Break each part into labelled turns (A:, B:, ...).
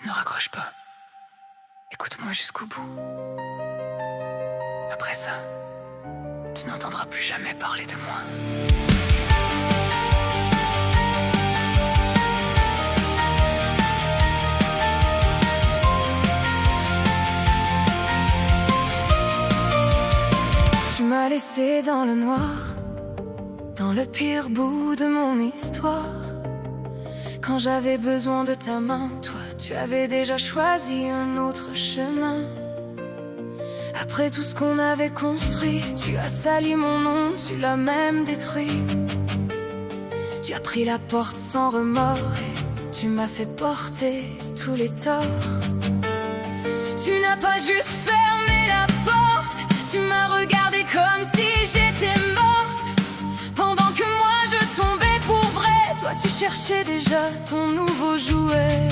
A: Ne raccroche pas. Écoute-moi jusqu'au bout. Après ça, tu n'entendras plus jamais parler de moi. Tu m'as laissé dans le noir, dans le pire bout de mon histoire. Quand j'avais besoin de ta main, toi, tu avais déjà choisi un autre chemin. Après tout ce qu'on avait construit, tu as sali mon nom, tu l'as même détruit. Tu as pris la porte sans remords et tu m'as fait porter tous les torts. Tu n'as pas juste fermé la porte, tu m'as regardé comme si j'étais morte. Pendant que moi je tombais pour vrai, toi tu cherchais déjà ton nouveau jouet.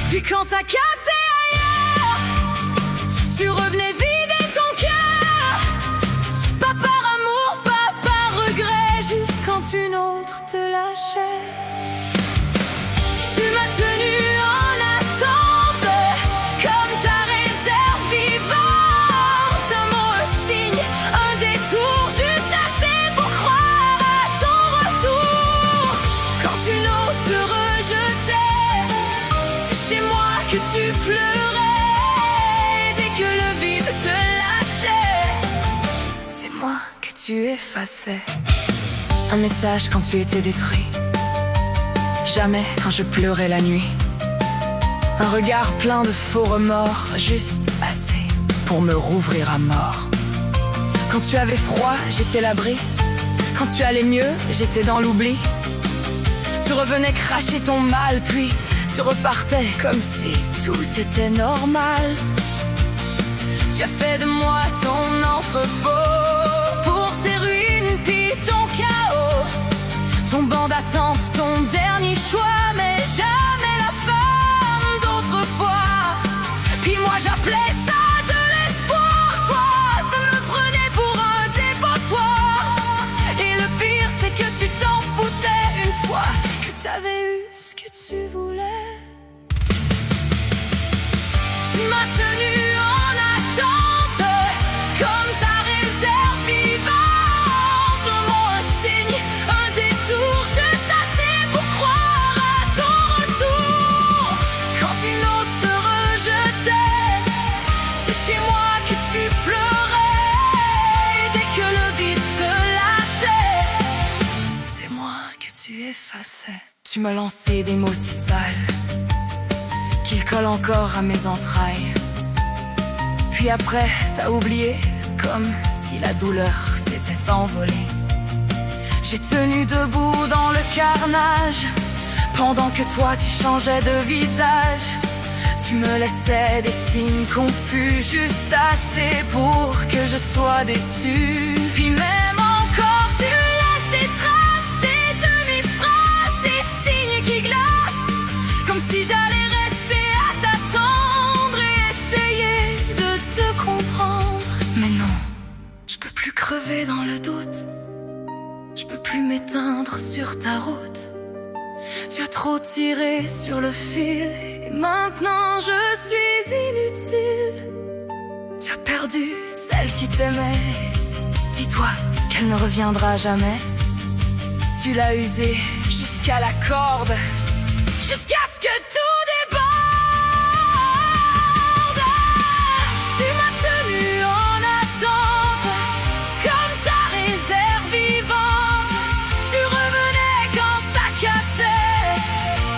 A: Puis quand ça cassait ailleurs, tu revenais vider ton cœur. Pas par amour, pas par regret, juste quand une autre te lâchait. Tu m'as tenu en attente, comme ta réserve vivante. Un mot, un signe, un détour, juste assez pour croire à ton retour. Quand une autre te rejetait, c'est chez moi que tu pleurais. Dès que le vide te lâchait, c'est moi que tu effaçais. Un message quand tu étais détruit, jamais quand je pleurais la nuit. Un regard plein de faux remords, juste assez pour me rouvrir à mort. Quand tu avais froid, j'étais l'abri. Quand tu allais mieux, j'étais dans l'oubli. Tu revenais cracher ton mal, puis tu repartais comme si tout était normal. Tu as fait de moi ton entrepôt, pour tes ruines puis ton chaos. Ton banc d'attente, ton dernier choix, mais jamais la femme d'autrefois. Puis moi j'appelais ça de l'espoir, toi tu me prenais pour un dépotoir. Et le pire c'est que tu t'en foutais une fois que t'avais eu ce que tu voulais. Tu m'as tenu en attente, comme ta réserve vivante. Un mot, un signe, un détour, juste assez pour croire à ton retour. Quand une autre te rejetait, c'est chez moi que tu pleurais. Dès que le vide te lâchait, c'est moi que tu effaçais. Tu m'as lancé des mots si sales qu'il colle encore à mes entrailles. Puis après, t'as oublié, comme si la douleur s'était envolée. J'ai tenu debout dans le carnage, pendant que toi tu changeais de visage. Tu me laissais des signes confus, juste assez pour que je sois déçu. Puis même encore, tu laisses des traces, des demi-phrases, des signes qui glacent, comme si j'allais rester à t'attendre et essayer de te comprendre. Mais non, je peux plus crever dans le doute, je peux plus m'éteindre sur ta route. Tu as trop tiré sur le fil et maintenant je suis inutile. Tu as perdu celle qui t'aimait, dis-toi qu'elle ne reviendra jamais. Tu l'as usée jusqu'à la corde, jusqu'à ce que tout déborde. Tu m'as tenu en attente, comme ta réserve vivante. Tu revenais quand ça cassait,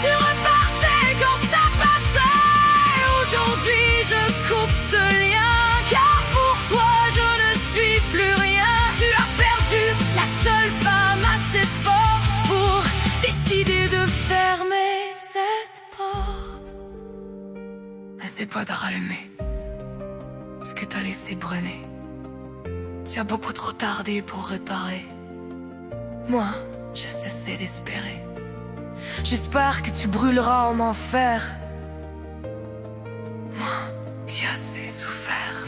A: tu repartais quand ça passait. Aujourd'hui je coupe ce lien, car pour toi je ne suis plus rien. Tu as perdu la seule femme assez forte pour décider de fermer cette porte. N'essaie pas de rallumer ce que t'as laissé brûler. Tu as beaucoup trop tardé pour réparer. Moi, j'ai cessé d'espérer. J'espère que tu brûleras en enfer. Moi, j'ai assez souffert.